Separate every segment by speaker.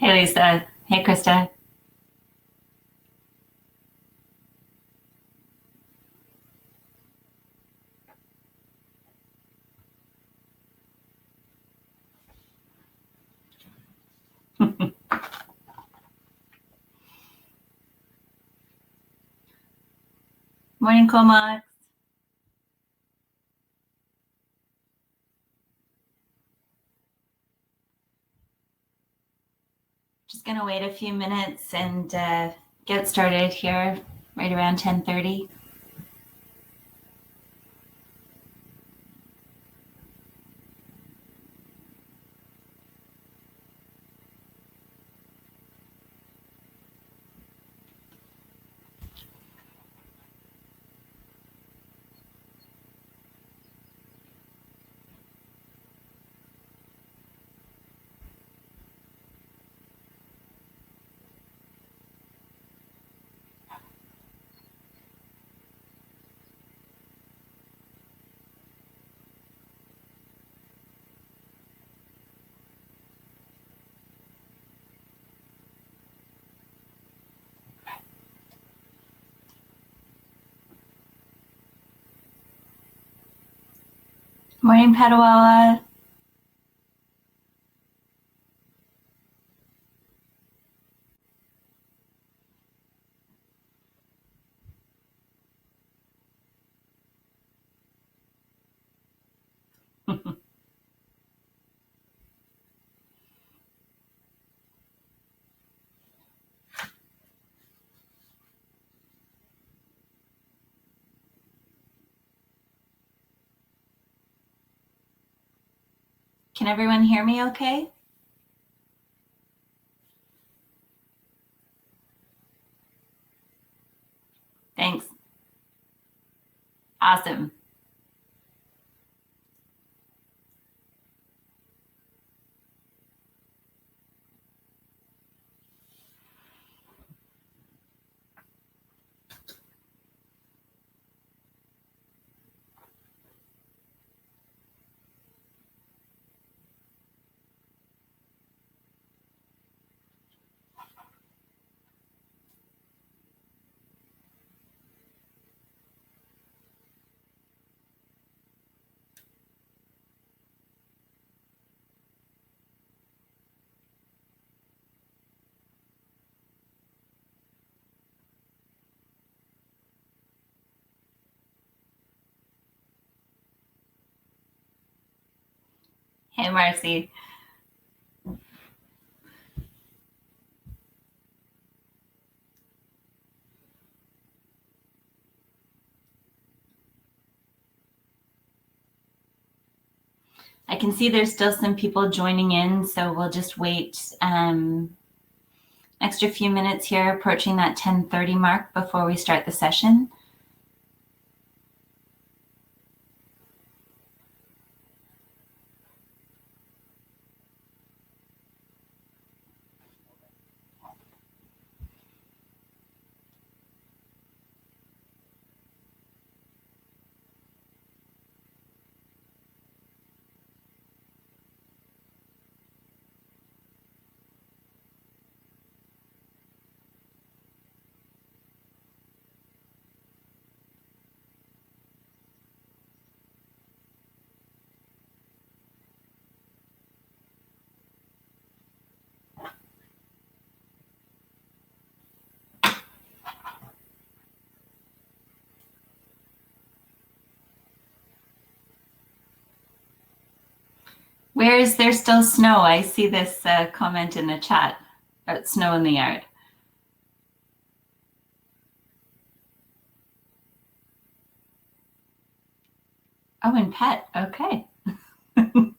Speaker 1: Hey, Lisa. Hey, Krista. Morning, Comac. Just going to wait a few minutes and get started here right around 10:30. Morning, Padawawa. Can everyone hear me okay? Thanks. Awesome. Hey, Marcy. I can see there's still some people joining in, so we'll just wait extra few minutes here, approaching that 10:30 mark before we start the session. Where is there still snow? I see this comment in the chat about snow in the yard. Oh, and pet. Okay. All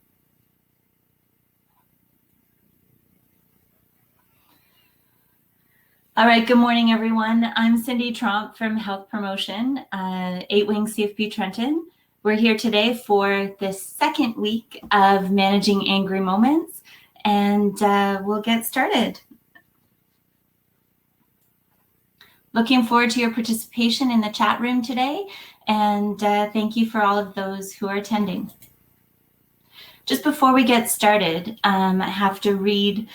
Speaker 1: right. Good morning, everyone. I'm Cindy Tromp from Health Promotion, 8 Wing CFP Trenton. We're here today for the second week of Managing Angry Moments, and we'll get started. Looking forward to your participation in the chat room today, and thank you for all of those who are attending. Just before we get started, I have to read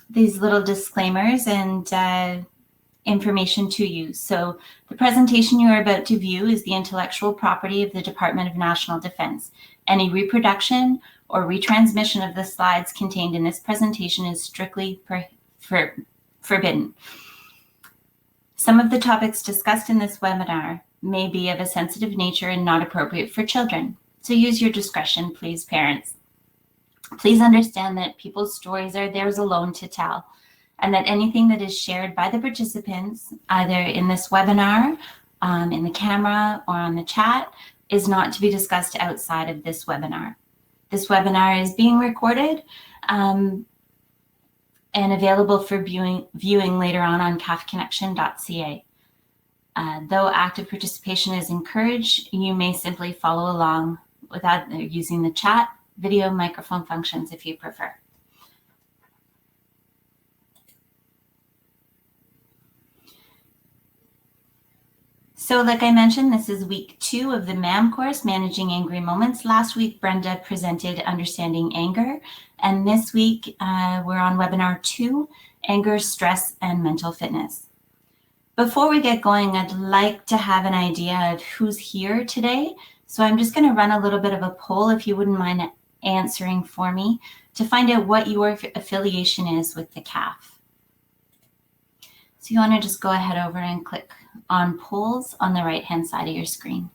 Speaker 1: these little disclaimers and information to you. So the presentation you are about to view is the intellectual property of the Department of National Defense. Any reproduction or retransmission of the slides contained in this presentation is strictly forbidden. Some of the topics discussed in this webinar may be of a sensitive nature and not appropriate for children. So use your discretion, please, parents. Please understand that people's stories are theirs alone to tell, and that anything that is shared by the participants, either in this webinar, in the camera, or on the chat, is not to be discussed outside of this webinar. This webinar is being recorded and available for viewing later on cafconnection.ca. Though active participation is encouraged, you may simply follow along without using the chat, video, microphone functions if you prefer. So like I mentioned, this is week 2 of the MAM course, Managing Angry Moments. Last week, Brenda presented Understanding Anger. And this week, we're on webinar 2, Anger, Stress, and Mental Fitness. Before we get going, I'd like to have an idea of who's here today. So I'm just going to run a little bit of a poll, if you wouldn't mind answering for me, to find out what your affiliation is with the CAF. So you want to just go ahead over and click on polls on the right-hand side of your screen.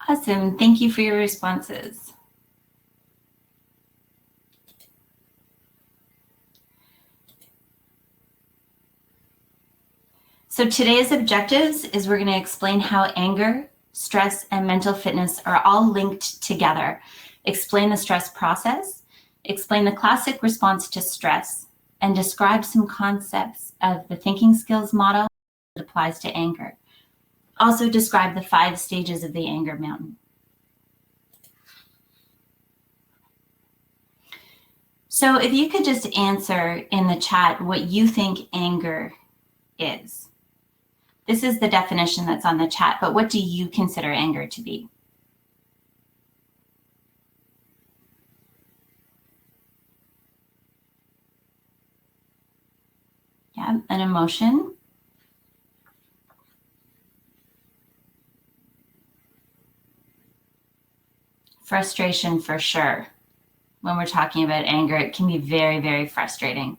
Speaker 1: Awesome. Thank you for your responses. So today's objectives is we're going to explain how anger, stress, and mental fitness are all linked together. Explain the stress process, explain the classic response to stress, and describe some concepts of the thinking skills model that applies to anger. Also describe the 5 stages of the anger mountain. So if you could just answer in the chat what you think anger is. This is the definition that's on the chat, but what do you consider anger to be? Yeah, an emotion. Frustration for sure. When we're talking about anger, it can be very, very frustrating.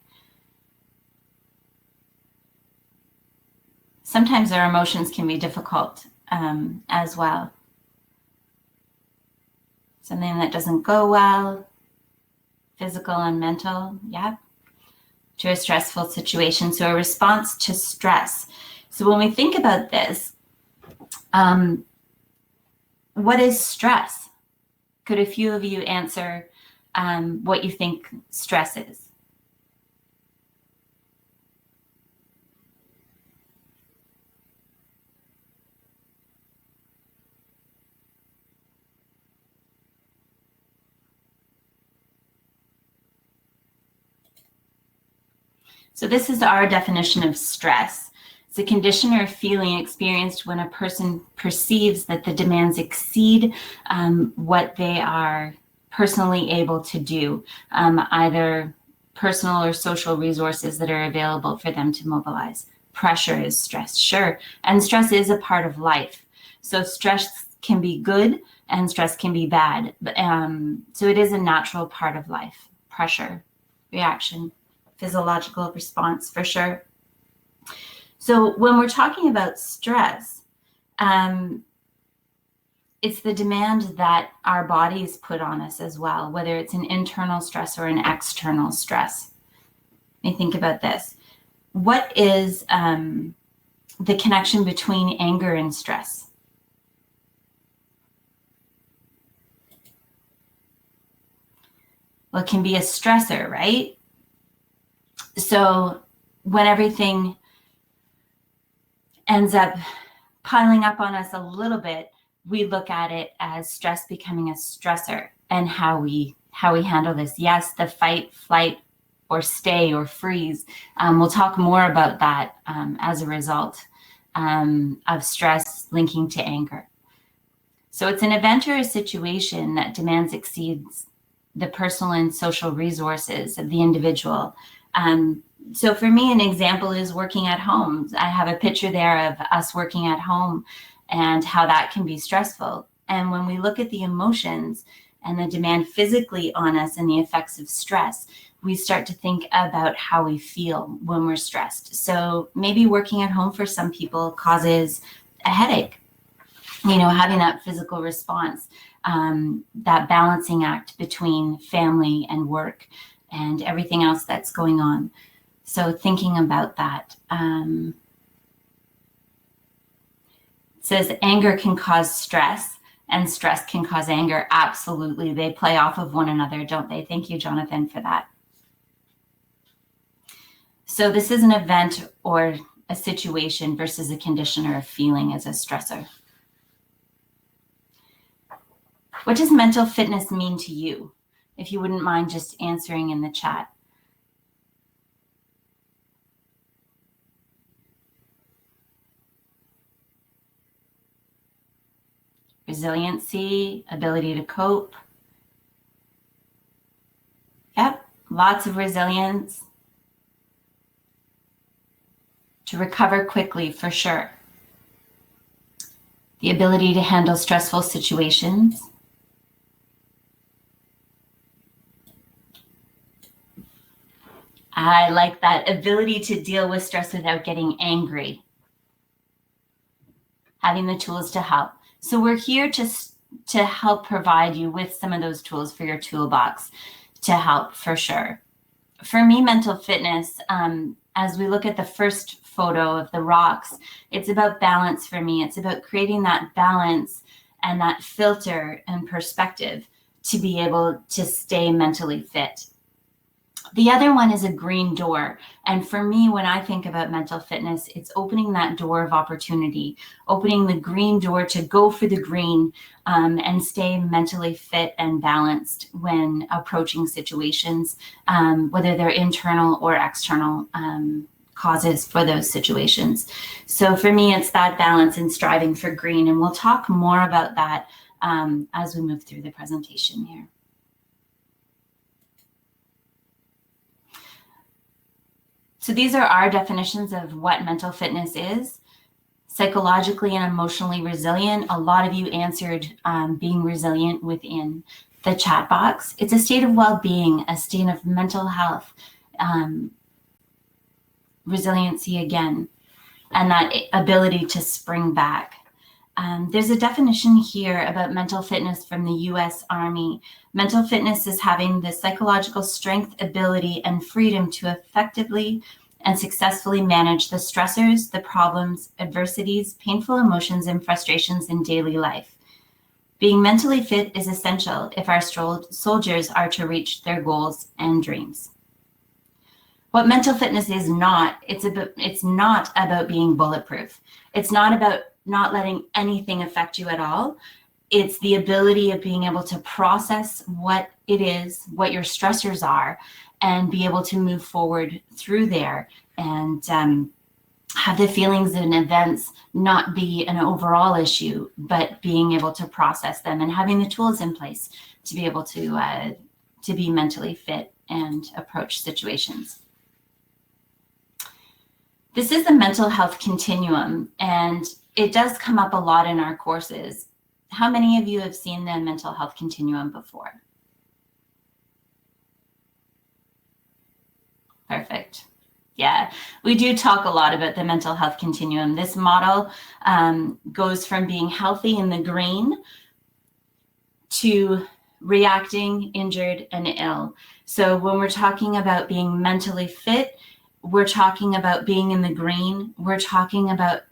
Speaker 1: Sometimes our emotions can be difficult as well. Something that doesn't go well, physical and mental, yeah, to a stressful situation. So a response to stress. So when we think about this, what is stress? Could a few of you answer what you think stress is? So this is our definition of stress. It's a condition or feeling experienced when a person perceives that the demands exceed what they are personally able to do, either personal or social resources that are available for them to mobilize. Pressure is stress, sure, and stress is a part of life. So stress can be good and stress can be bad. So it is a natural part of life. Pressure, reaction, physiological response for sure. So when we're talking about stress, it's the demand that our bodies put on us as well, whether it's an internal stress or an external stress. Let me think about this. What is the connection between anger and stress? Well, it can be a stressor, right? So when everything ends up piling up on us a little bit, we look at it as stress becoming a stressor and how we handle this. Yes, the fight, flight, or stay or freeze. We'll talk more about that as a result of stress linking to anger. So it's an event or a situation that demands exceeds the personal and social resources of the individual. So for me, an example is working at home. I have a picture there of us working at home and how that can be stressful. And when we look at the emotions and the demand physically on us and the effects of stress, we start to think about how we feel when we're stressed. So maybe working at home for some people causes a headache, having that physical response, that balancing act between family and work and everything else that's going on. So thinking about that. It says anger can cause stress and stress can cause anger. Absolutely. They play off of one another, don't they? Thank you, Jonathan, for that. So this is an event or a situation versus a condition or a feeling as a stressor. What does mental fitness mean to you? If you wouldn't mind just answering in the chat. Resiliency, ability to cope. Yep, lots of resilience. To recover quickly, for sure. The ability to handle stressful situations. I like that ability to deal with stress without getting angry. Having the tools to help. So we're here to help provide you with some of those tools for your toolbox to help, for sure. For me, mental fitness, as we look at the first photo of the rocks, it's about balance for me. It's about creating that balance and that filter and perspective to be able to stay mentally fit. The other one is a green door. And for me, when I think about mental fitness, it's opening that door of opportunity, opening the green door to go for the green and stay mentally fit and balanced when approaching situations, whether they're internal or external causes for those situations. So for me, it's that balance and striving for green. And we'll talk more about that as we move through the presentation here. So these are our definitions of what mental fitness is. Psychologically and emotionally resilient. A lot of you answered being resilient within the chat box. It's a state of well-being, a state of mental health, resiliency again, and that ability to spring back. There's a definition here about mental fitness from the US Army. Mental fitness is having the psychological strength, ability, and freedom to effectively and successfully manage the stressors, the problems, adversities, painful emotions, and frustrations in daily life. Being mentally fit is essential if our soldiers are to reach their goals and dreams. What mental fitness is not, it's not about being bulletproof. It's not about not letting anything affect you at all. It's the ability of being able to process what it is, what your stressors are, and be able to move forward through there and have the feelings and events not be an overall issue, but being able to process them and having the tools in place to be able to be mentally fit and approach situations. This is the mental health continuum, and it does come up a lot in our courses. How many of you have seen the mental health continuum before? Perfect. Yeah, we do talk a lot about the mental health continuum. This model goes from being healthy in the green to reacting, injured, and ill. So when we're talking about being mentally fit, we're talking about being in the green. We're talking about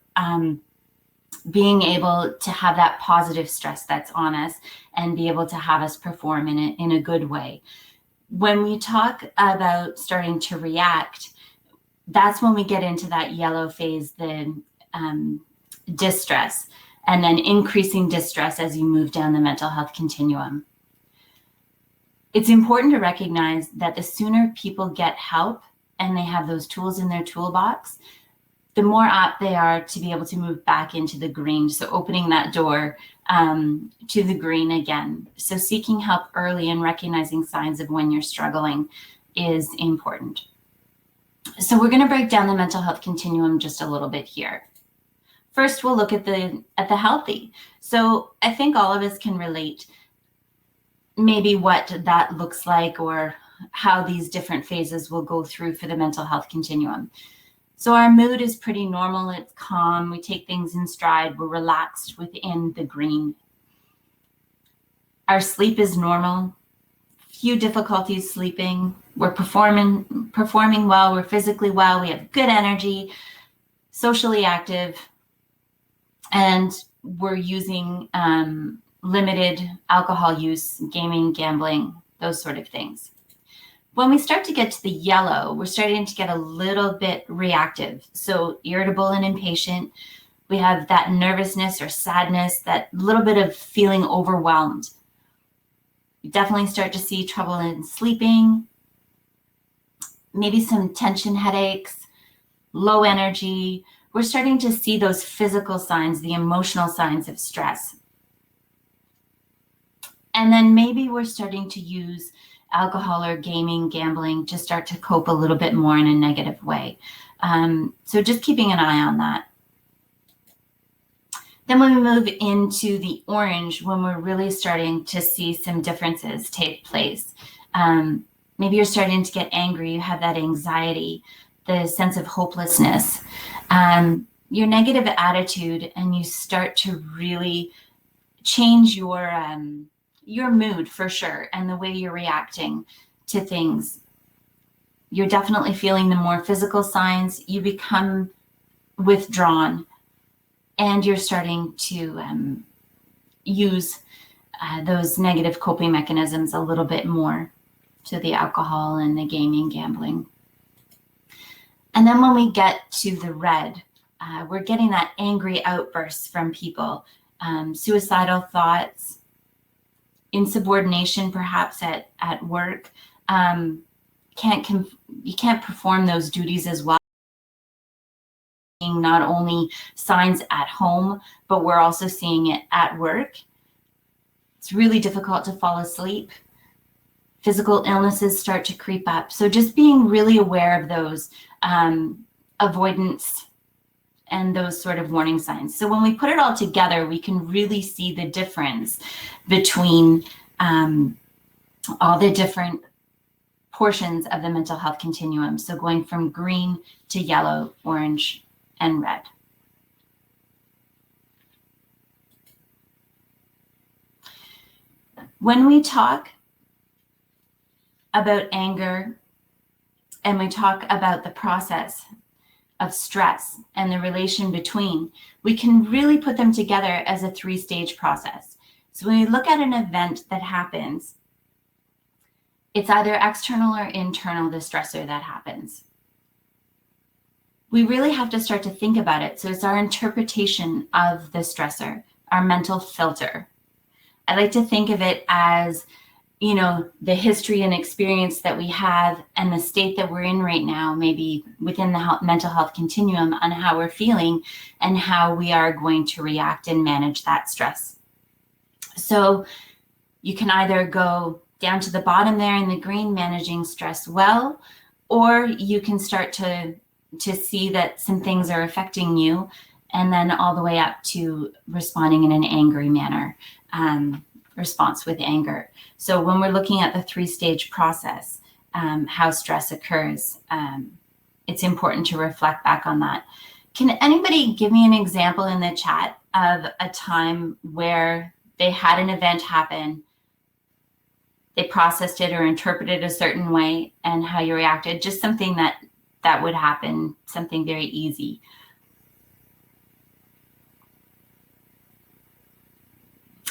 Speaker 1: being able to have that positive stress that's on us and be able to have us perform in a good way. When we talk about starting to react, that's when we get into that yellow phase, the distress, and then increasing distress as you move down the mental health continuum. It's important to recognize that the sooner people get help and they have those tools in their toolbox, the more apt they are to be able to move back into the green. So opening that door to the green again. So seeking help early and recognizing signs of when you're struggling is important. So we're going to break down the mental health continuum just a little bit here. First, we'll look at the healthy. So I think all of us can relate maybe what that looks like or how these different phases will go through for the mental health continuum. So our mood is pretty normal, it's calm, we take things in stride, we're relaxed within the green. Our sleep is normal, few difficulties sleeping, we're performing well, we're physically well, we have good energy, socially active, and we're using limited alcohol use, gaming, gambling, those sort of things. When we start to get to the yellow, we're starting to get a little bit reactive. So irritable and impatient. We have that nervousness or sadness, that little bit of feeling overwhelmed. You definitely start to see trouble in sleeping, maybe some tension headaches, low energy. We're starting to see those physical signs, the emotional signs of stress. And then maybe we're starting to use alcohol or gaming, gambling to start to cope a little bit more in a negative way. So just keeping an eye on that. Then when we move into the orange, when we're really starting to see some differences take place, maybe you're starting to get angry, you have that anxiety, the sense of hopelessness, your negative attitude, and you start to really change your mood for sure, and the way you're reacting to things. You're definitely feeling the more physical signs. You become withdrawn, and you're starting to use those negative coping mechanisms a little bit more, to the alcohol and the gaming, gambling. And then when we get to the red, we're getting that angry outbursts from people, suicidal thoughts, insubordination perhaps at work. You can't perform those duties as well. Not only signs at home, but we're also seeing it at work. It's really difficult to fall asleep. Physical illnesses start to creep up. So just being really aware of those avoidance and those sort of warning signs. So when we put it all together, we can really see the difference between all the different portions of the mental health continuum. So going from green to yellow, orange, and red. When we talk about anger and we talk about the process of stress and the relation between, we can really put them together as a three-stage process. So when we look at an event that happens, it's either external or internal, the stressor that happens. We really have to start to think about it. So it's our interpretation of the stressor, our mental filter. I like to think of it as, the history and experience that we have and the state that we're in right now, maybe within the mental health continuum, on how we're feeling and how we are going to react and manage that stress. So you can either go down to the bottom there in the green, managing stress well, or you can start to see that some things are affecting you, and then all the way up to responding in an angry manner, response with anger. So when we're looking at the three-stage process, how stress occurs, it's important to reflect back on that. Can anybody give me an example in the chat of a time where they had an event happen, they processed it or interpreted a certain way, and how you reacted? Just something that would happen, something very easy.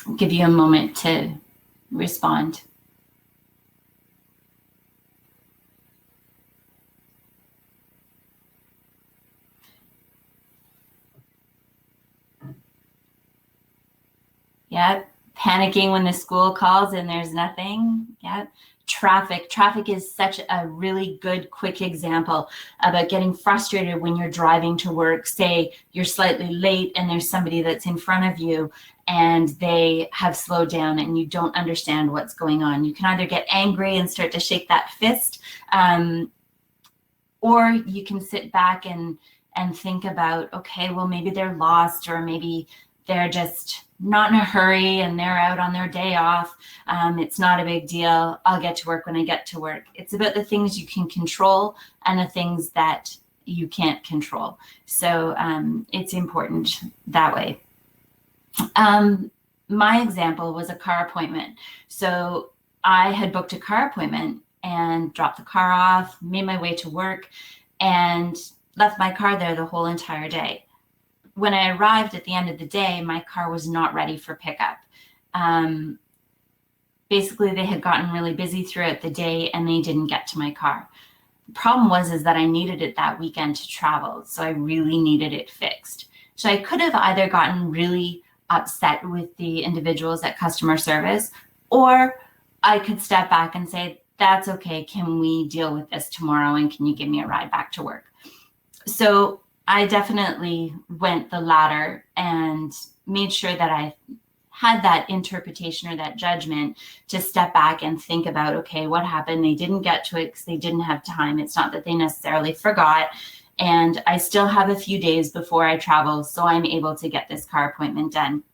Speaker 1: I'll give you a moment to respond. Yeah, Panicking when the school calls and there's nothing. Yeah. Traffic is such a really good, quick example about getting frustrated when you're driving to work. Say you're slightly late and there's somebody that's in front of you and they have slowed down and you don't understand what's going on. You can either get angry and start to shake that fist, or you can sit back and think about, okay, well, maybe they're lost, or maybe they're just not in a hurry and they're out on their day off. It's not a big deal. I'll get to work when I get to work. It's about the things you can control and the things that you can't control. So it's important that way. My example was a car appointment. So I had booked a car appointment and dropped the car off, made my way to work, and left my car there the whole entire day. When I arrived at the end of the day, my car was not ready for pickup. Basically, they had gotten really busy throughout the day and they didn't get to my car. The problem was that I needed it that weekend to travel, so I really needed it fixed. So I could have either gotten really upset with the individuals at customer service, or I could step back and say, that's okay, can we deal with this tomorrow and can you give me a ride back to work? So I definitely went the latter and made sure that I had that interpretation or that judgment to step back and think about, okay, what happened? They didn't get to it because they didn't have time. It's not that they necessarily forgot. And I still have a few days before I travel, so I'm able to get this car appointment done.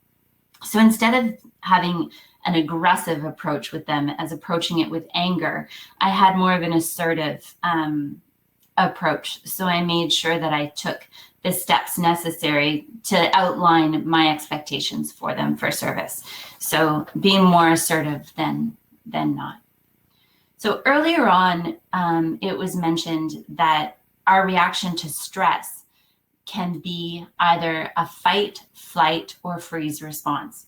Speaker 1: So instead of having an aggressive approach with them as approaching it with anger, I had more of an assertive approach. So I made sure that I took the steps necessary to outline my expectations for them for service. So being more assertive than not. So earlier on, it was mentioned that our reaction to stress can be either a fight, flight, or freeze response.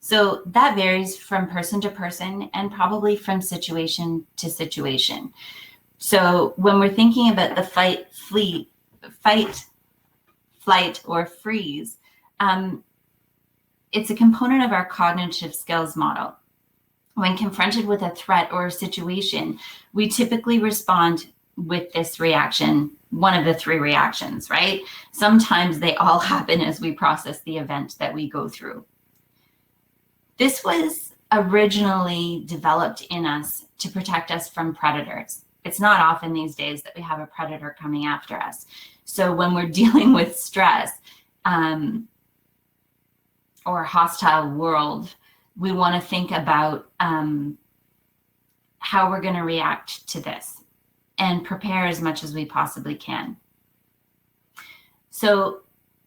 Speaker 1: So that varies from person to person and probably from situation to situation. So when we're thinking about the fight, flight, or freeze, it's a component of our cognitive skills model. When confronted with a threat or a situation, we typically respond with this reaction, one of the three reactions, right? Sometimes they all happen as we process the event that we go through. This was originally developed in us to protect us from predators. It's not often these days that we have a predator coming after us. So when we're dealing with stress or a hostile world, we want to think about how we're going to react to this and prepare as much as we possibly can. So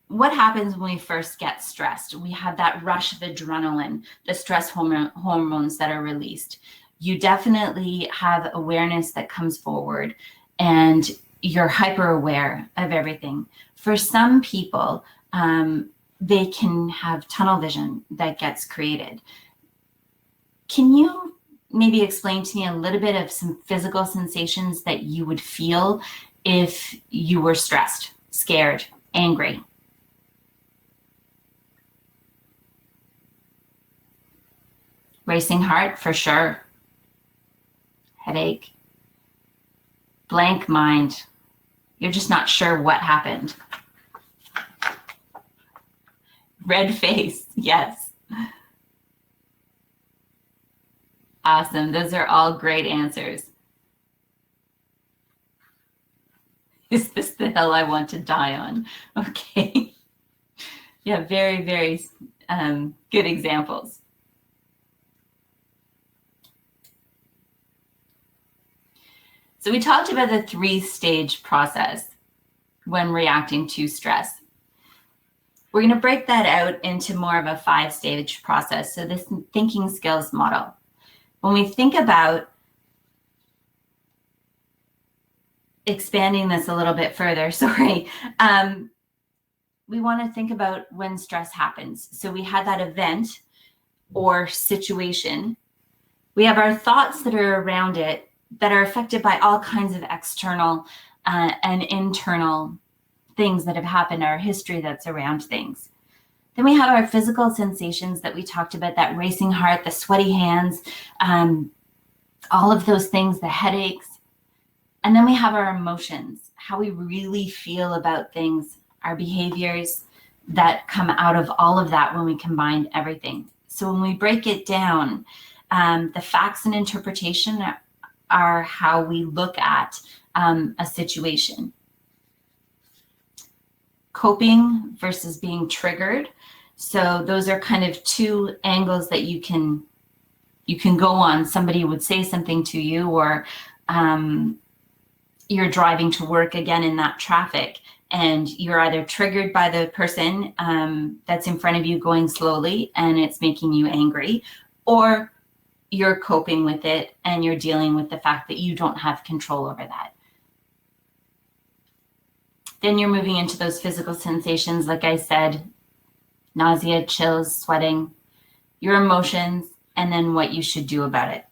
Speaker 1: what happens when we first get stressed? We have that rush of adrenaline, the stress hormones that are released. You definitely have awareness that comes forward and you're hyper aware of everything. For some people, they can have tunnel vision that gets created. Can you maybe explain to me a little bit of some physical sensations that you would feel if you were stressed, scared, angry? Racing heart, for sure. Headache. Blank mind. You're just not sure what happened. Red face, yes. Awesome, those are all great answers. Is this the hill I want to die on? Okay. Yeah, very, very good examples. So we talked about the 3-stage process when reacting to stress. We're going to break that out into more of a 5-stage process. So this thinking skills model. When we think about expanding this a little bit further, we want to think about when stress happens. So we had that event or situation. We have our thoughts that are around it that are affected by all kinds of external and internal things that have happened, our history that's around things. Then we have our physical sensations that we talked about, that racing heart, the sweaty hands, all of those things, the headaches. And then we have our emotions, how we really feel about things, our behaviors that come out of all of that when we combine everything. So when we break it down, the facts and interpretation are how we look at a situation. Coping versus being triggered. So those are kind of two angles that you can go on. Somebody would say something to you, or you're driving to work again in that traffic, and you're either triggered by the person that's in front of you going slowly and it's making you angry, or you're coping with it and you're dealing with the fact that you don't have control over that. Then you're moving into those physical sensations, like I said, nausea, chills, sweating, your emotions, and then what you should do about it.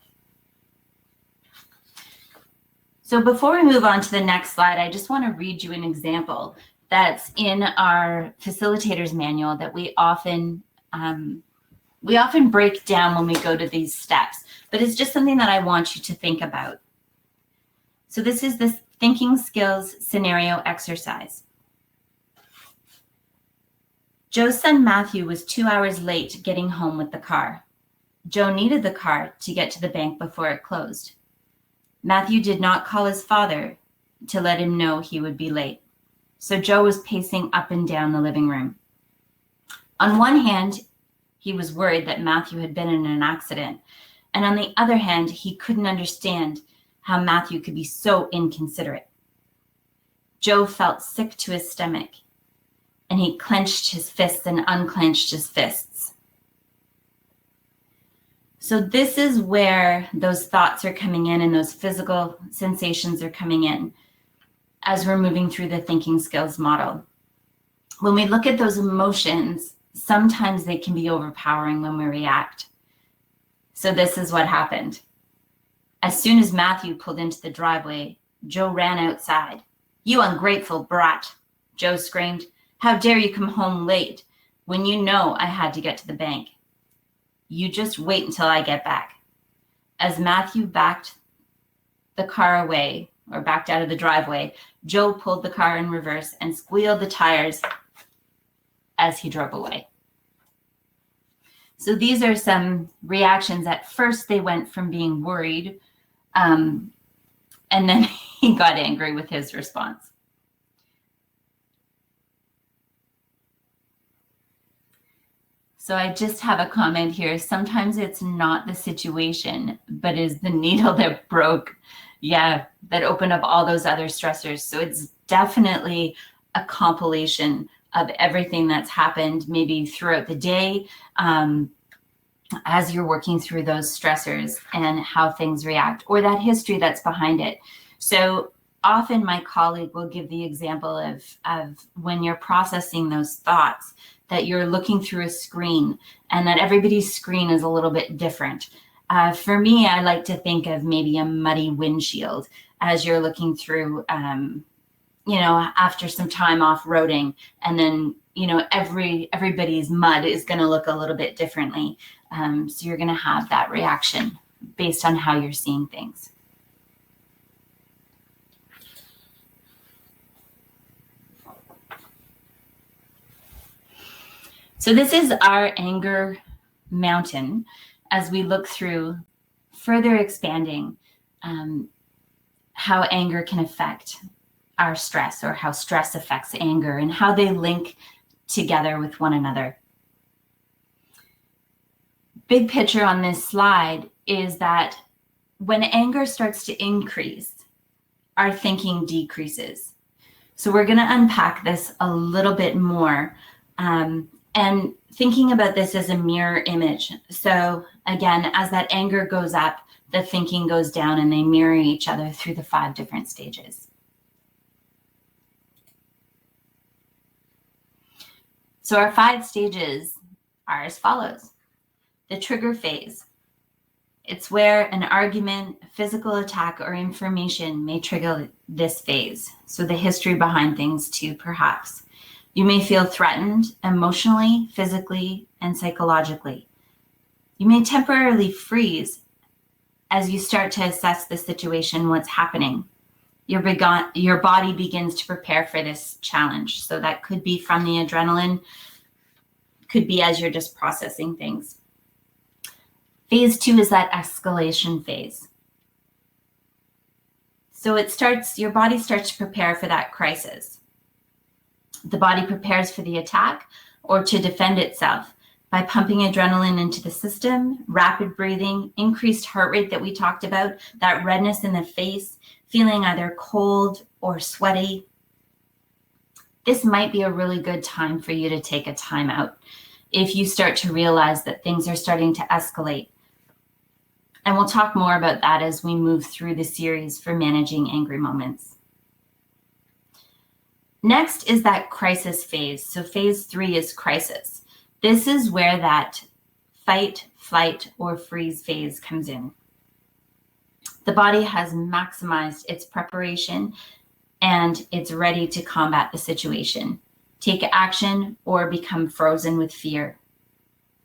Speaker 1: So before we move on to the next slide, I just want to read you an example that's in our facilitator's manual that we often break down when we go to these steps, but it's just something that I want you to think about. So this is this thinking skills scenario exercise. Joe's son Matthew was 2 hours late getting home with the car. Joe needed the car to get to the bank before it closed. Matthew did not call his father to let him know he would be late, so Joe was pacing up and down the living room. On one hand, he was worried that Matthew had been in an accident, and on the other hand, he couldn't understand how Matthew could be so inconsiderate. Joe felt sick to his stomach, and he clenched his fists and unclenched his fists. So this is where those thoughts are coming in and those physical sensations are coming in as we're moving through the thinking skills model. When we look at those emotions, sometimes they can be overpowering when we react. So this is what happened. As soon as Matthew pulled into the driveway, Joe ran outside. "You ungrateful brat," Joe screamed. "How dare you come home late when you know I had to get to the bank? You just wait until I get back." As Matthew backed the car away, or backed out of the driveway, Joe pulled the car in reverse and squealed the tires as he drove away. So these are some reactions. At first, they went from being worried, and then he got angry with his response. So I just have a comment here. Sometimes it's not the situation, but is the needle that broke, that opened up all those other stressors. So it's definitely a compilation of everything that's happened maybe throughout the day, as you're working through those stressors and how things react, or that history that's behind it. So often my colleague will give the example of when you're processing those thoughts, that you're looking through a screen and that everybody's screen is a little bit different. For me, I like to think of maybe a muddy windshield as you're looking through, after some time off-roading, and then, everybody's mud is going to look a little bit differently. So you're going to have that reaction based on how you're seeing things. So this is our anger mountain as we look through further expanding how anger can affect our stress, or how stress affects anger, and how they link together with one another. Big picture on this slide is that when anger starts to increase, our thinking decreases. So we're going to unpack this a little bit more, and thinking about this as a mirror image. So again, as that anger goes up, the thinking goes down, and they mirror each other through the 5 different stages. So our 5 stages are as follows. The trigger phase. It's where an argument, physical attack, or information may trigger this phase. So the history behind things too, perhaps. You may feel threatened emotionally, physically, and psychologically. You may temporarily freeze as you start to assess the situation, what's happening. Your body begins to prepare for this challenge. So that could be from the adrenaline, could be as you're just processing things. Phase 2 is that escalation phase. So your body starts to prepare for that crisis. The body prepares for the attack or to defend itself by pumping adrenaline into the system, rapid breathing, increased heart rate that we talked about, that redness in the face, feeling either cold or sweaty. This might be a really good time for you to take a time out if you start to realize that things are starting to escalate. And we'll talk more about that as we move through the series for managing angry moments. Next is that crisis phase. So phase 3 is crisis. This is where that fight, flight, or freeze phase comes in. The body has maximized its preparation and it's ready to combat the situation, take action, or become frozen with fear.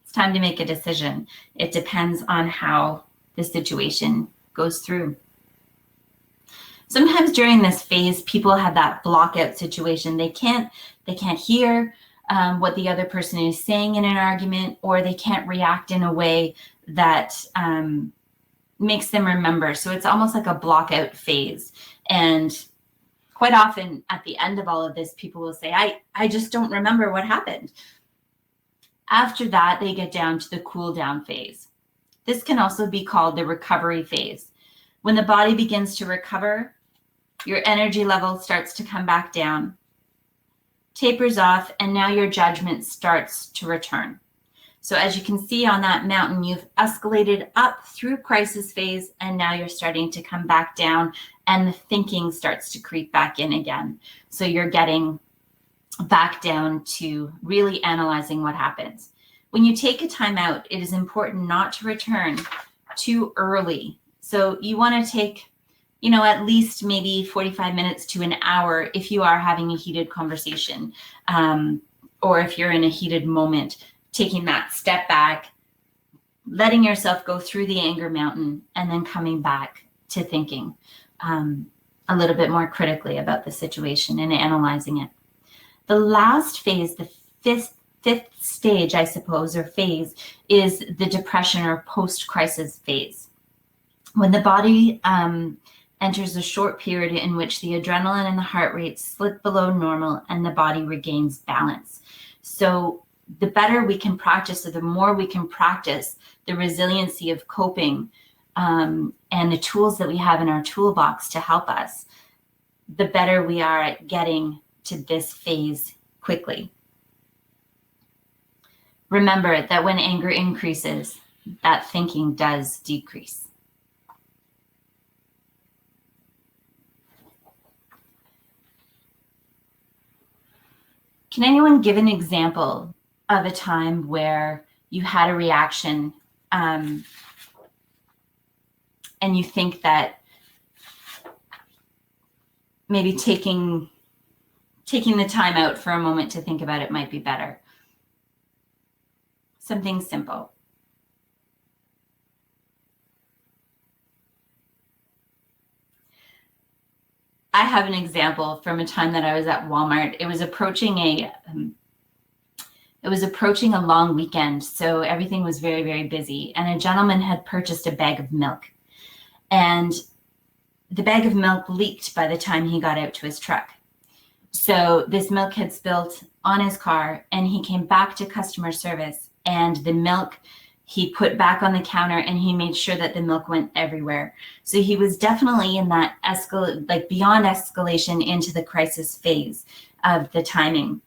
Speaker 1: It's time to make a decision. It depends on how the situation goes through. Sometimes during this phase, people have that blockout situation. They can't hear what the other person is saying in an argument, or they can't react in a way that makes them remember. So it's almost like a blockout phase. And quite often at the end of all of this, people will say, I just don't remember what happened. After that, they get down to the cool down phase. This can also be called the recovery phase. When the body begins to recover, your energy level starts to come back down, tapers off, and now your judgment starts to return. So as you can see on that mountain, you've escalated up through crisis phase, and now you're starting to come back down, and the thinking starts to creep back in again. So you're getting back down to really analyzing what happens. When you take a time out, it is important not to return too early. So you want to take, at least maybe 45 minutes to an hour if you are having a heated conversation, or if you're in a heated moment, taking that step back, letting yourself go through the anger mountain, and then coming back to thinking a little bit more critically about the situation and analyzing it. The last phase, the fifth stage, I suppose, or phase, is the depression or post-crisis phase. When the body enters a short period in which the adrenaline and the heart rate slip below normal and the body regains balance. So the better we can practice, or the more we can practice the resiliency of coping and the tools that we have in our toolbox to help us, the better we are at getting to this phase quickly. Remember that when anger increases, that thinking does decrease. Can anyone give an example of a time where you had a reaction and you think that maybe taking the time out for a moment to think about it might be better? Something simple. I have an example from a time that I was at Walmart. It was approaching a long weekend, so everything was very, very busy. And a gentleman had purchased a bag of milk, and the bag of milk leaked by the time he got out to his truck. So this milk had spilled on his car, and he came back to customer service, and the milk he put back on the counter, and he made sure that the milk went everywhere. So he was definitely in that beyond escalation into the crisis phase of the timing.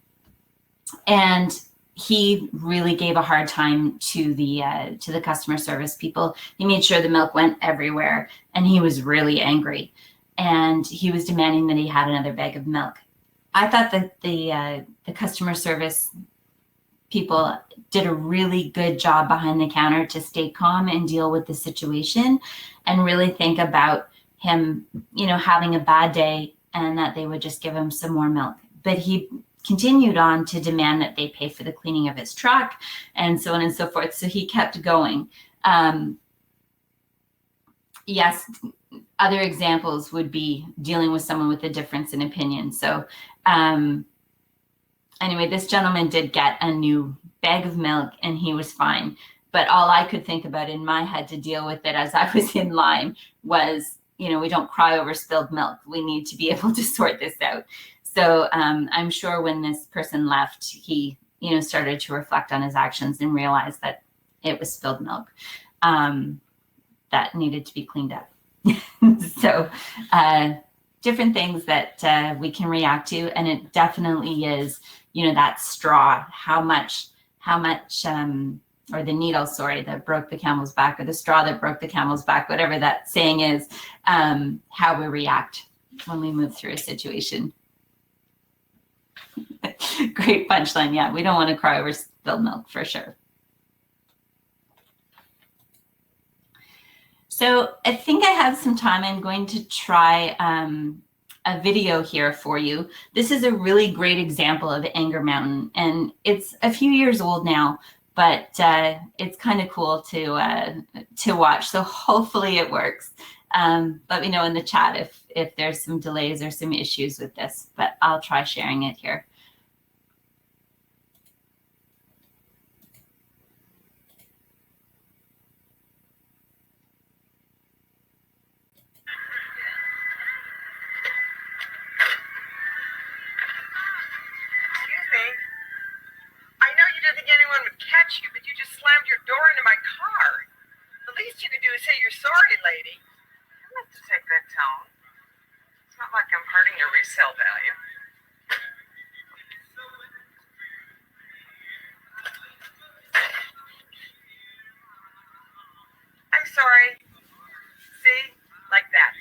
Speaker 1: And he really gave a hard time to the customer service people. He made sure the milk went everywhere, and he was really angry. And he was demanding that he had another bag of milk. I thought that the customer service people did a really good job behind the counter to stay calm and deal with the situation and really think about him, having a bad day, and that they would just give him some more milk. But he continued on to demand that they pay for the cleaning of his truck and so on and so forth. So he kept going. Yes, other examples would be dealing with someone with a difference in opinion. So anyway, this gentleman did get a new bag of milk and he was fine. But all I could think about in my head to deal with it as I was in line was, you know, we don't cry over spilled milk. We need to be able to sort this out. So I'm sure when this person left, he, you know, started to reflect on his actions and realized that it was spilled milk that needed to be cleaned up. So different things that we can react to, and it definitely is, you know, that straw, how much, or the needle, sorry, that broke the camel's back, or the straw that broke the camel's back, whatever that saying is, how we react when we move through a situation. Great punchline. Yeah, we don't want to cry over spilled milk for sure. So I think I have some time. I'm going to try a video here for you. This is a really great example of Anger Mountain, and it's a few years old now, but it's kind of cool to watch. So hopefully it works. Let me know in the chat if there's some delays or some issues with this, but I'll try sharing it here.
Speaker 2: Catch you, but you just slammed your door into my car. The least you could do is say you're sorry, lady. You don't have to take that tone. It's not like I'm hurting your resale value. I'm sorry. See? Like that.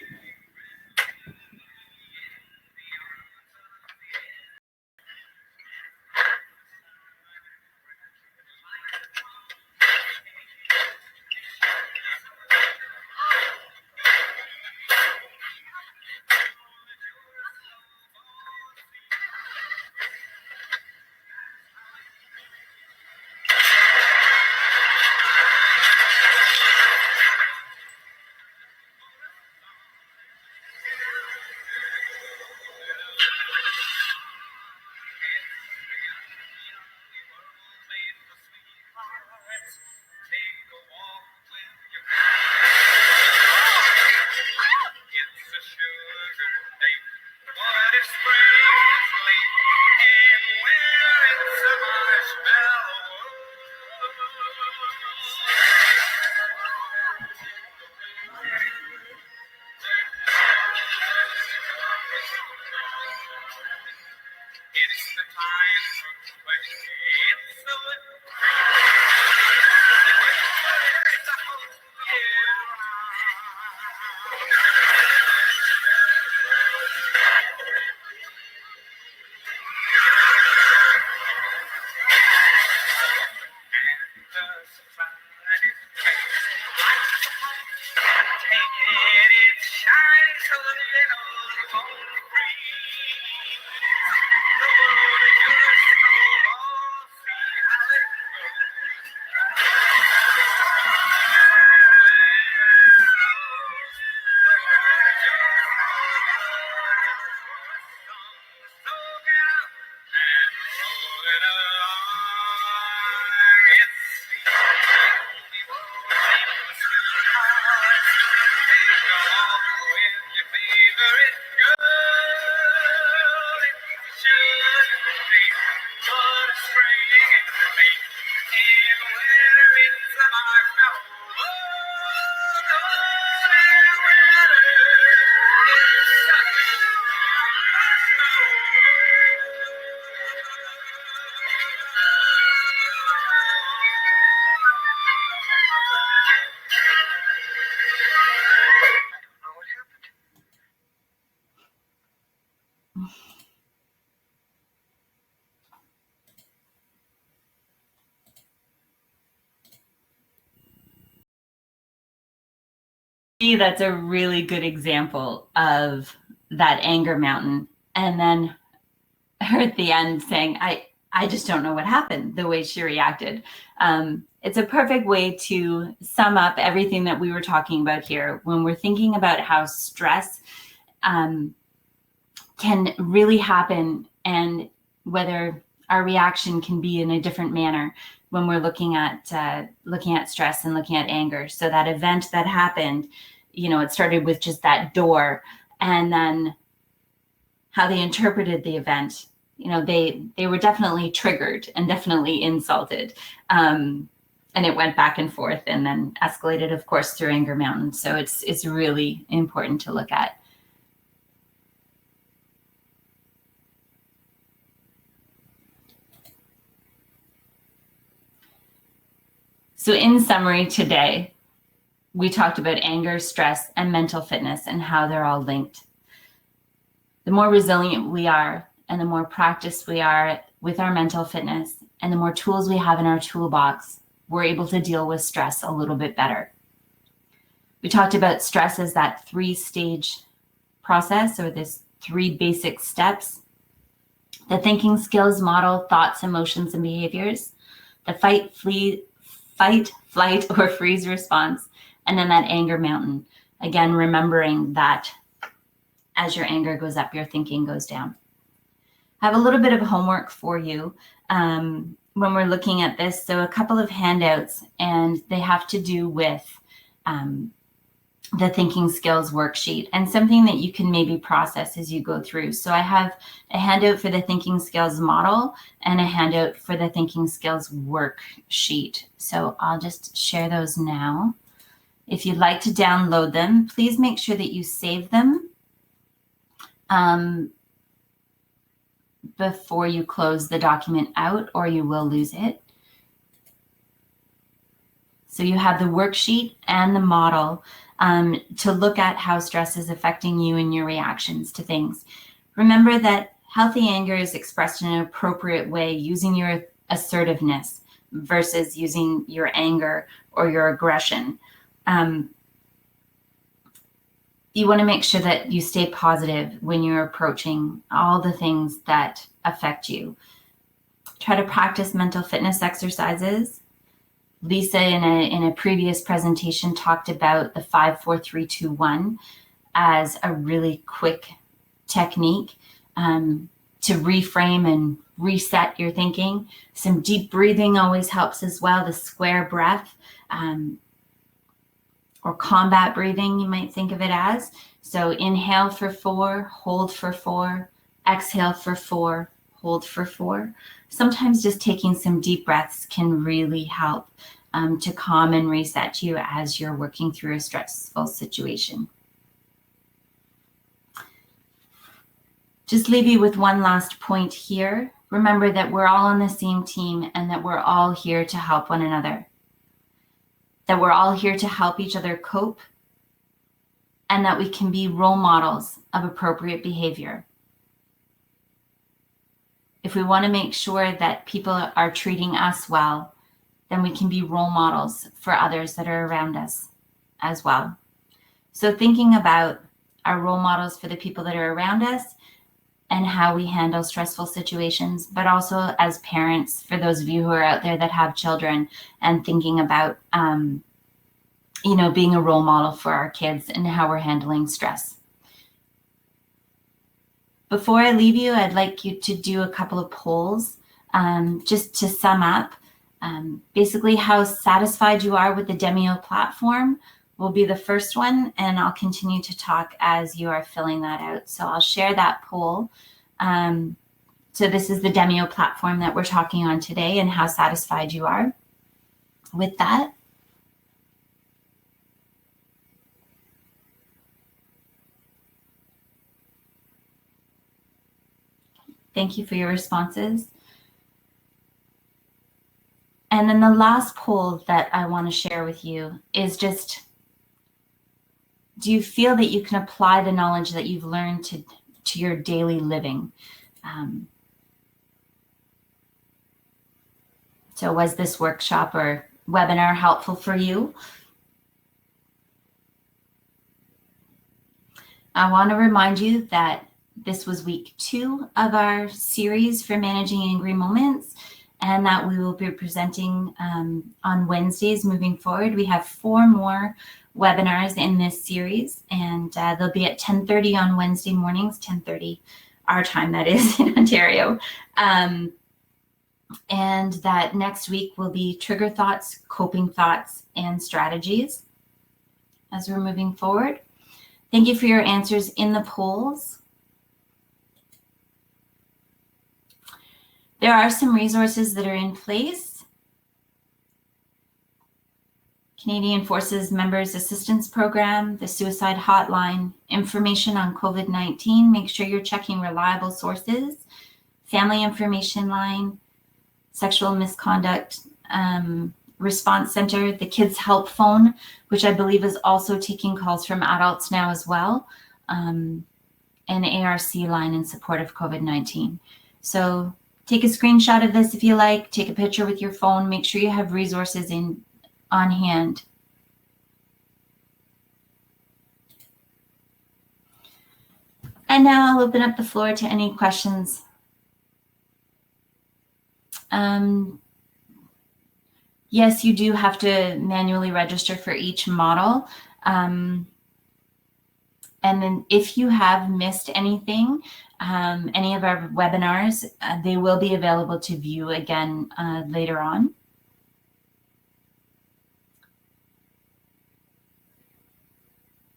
Speaker 1: That's a really good example of that anger mountain. And then her at the end saying, I just don't know what happened, the way she reacted. It's a perfect way to sum up everything that we were talking about here when we're thinking about how stress can really happen and whether our reaction can be in a different manner when we're looking at stress and looking at anger. So that event that happened, it started with just that door, and then how they interpreted the event. They were definitely triggered and definitely insulted. And it went back and forth and then escalated, of course, through Anger Mountain. So it's really important to look at. So in summary today, we talked about anger, stress, and mental fitness and how they're all linked. The more resilient we are and the more practiced we are with our mental fitness and the more tools we have in our toolbox, we're able to deal with stress a little bit better. We talked about stress as that 3-stage process, or this 3 basic steps: the thinking skills model, thoughts, emotions, and behaviors, the fight, flight, or freeze response, and then that anger mountain. Again, remembering that as your anger goes up, your thinking goes down. I have a little bit of homework for you when we're looking at this. So a couple of handouts, and they have to do with the thinking skills worksheet and something that you can maybe process as you go through. So I have a handout for the thinking skills model and a handout for the thinking skills worksheet. So I'll just share those now. If you'd like to download them, please make sure that you save them before you close the document out, or you will lose it. So you have the worksheet and the model to look at how stress is affecting you and your reactions to things. Remember that healthy anger is expressed in an appropriate way using your assertiveness versus using your anger or your aggression. You want to make sure that you stay positive when you're approaching all the things that affect you. Try to practice mental fitness exercises. Lisa, in a previous presentation, talked about the 5, 4, 3, 2, 1 as a really quick technique to reframe and reset your thinking. Some deep breathing always helps as well. The square breath, or combat breathing, you might think of it as. So inhale for 4, hold for 4, exhale for 4, hold for 4. Sometimes just taking some deep breaths can really help to calm and reset you as you're working through a stressful situation. Just leave you with one last point here. Remember that we're all on the same team and that we're all here to help one another. That we're all here to help each other cope, and that we can be role models of appropriate behavior. If we want to make sure that people are treating us well, then we can be role models for others that are around us as well. So thinking about our role models for the people that are around us and how we handle stressful situations, but also as parents, for those of you who are out there that have children, and thinking about, being a role model for our kids and how we're handling stress. Before I leave you, I'd like you to do a couple of polls just to sum up. Basically, how satisfied you are with the Demio platform will be the first one, and I'll continue to talk as you are filling that out. So I'll share that poll. So this is the Demio platform that we're talking on today and how satisfied you are with that. Thank you for your responses. And then the last poll that I want to share with you is just, do you feel that you can apply the knowledge that you've learned to your daily living? So was this workshop or webinar helpful for you? I want to remind you that This was week 2 of our series for managing angry moments, and that we will be presenting on Wednesdays moving forward. We have 4 more webinars in this series, and they'll be at 10:30 on Wednesday mornings, 10:30 our time, that is, in Ontario. And that next week will be trigger thoughts, coping thoughts, and strategies as we're moving forward. Thank you for your answers in the polls. There are some resources that are in place. Canadian Forces Members Assistance Program, the Suicide Hotline, information on COVID-19. Make sure you're checking reliable sources. Family Information Line, Sexual Misconduct Response Center, the Kids Help Phone, which I believe is also taking calls from adults now as well, an ARC line in support of COVID-19. So take a screenshot of this if you like, take a picture with your phone, make sure you have resources on hand. And now I'll open up the floor to any questions. Yes, you do have to manually register for each model. And then if you have missed anything, any of our webinars, they will be available to view again later on.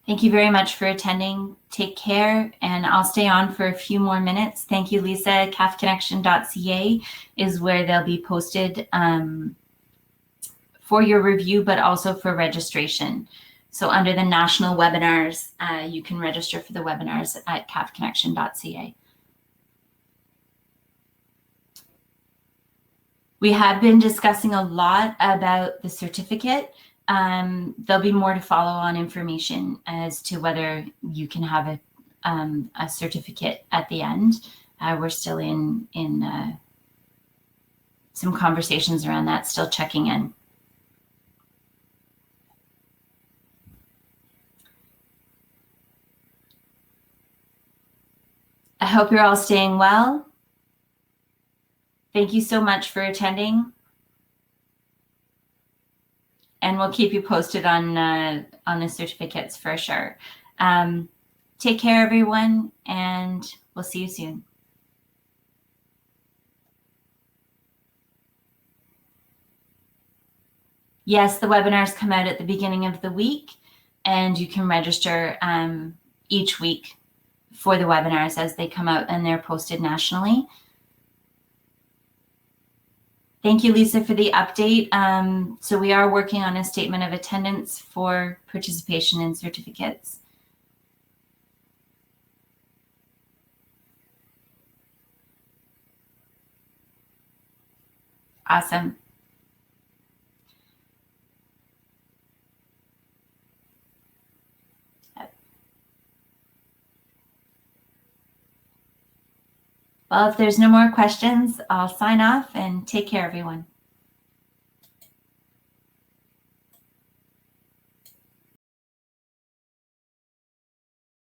Speaker 1: Thank you very much for attending. Take care, and I'll stay on for a few more minutes. Thank you, Lisa. CAFconnection.ca is where they'll be posted for your review, but also for registration. So under the national webinars, you can register for the webinars at CAFconnection.ca. We have been discussing a lot about the certificate. There'll be more to follow on information as to whether you can have a certificate at the end. We're still in some conversations around that, still checking in. I hope you're all staying well. Thank you so much for attending. And we'll keep you posted on the certificates for sure. Take care, everyone, and we'll see you soon. Yes, the webinars come out at the beginning of the week, and you can register each week for the webinars as they come out, and they're posted nationally. Thank you, Lisa, for the update. So we are working on a statement of attendance for participation in certificates. Awesome. Well, if there's no more questions, I'll sign off and take care, everyone.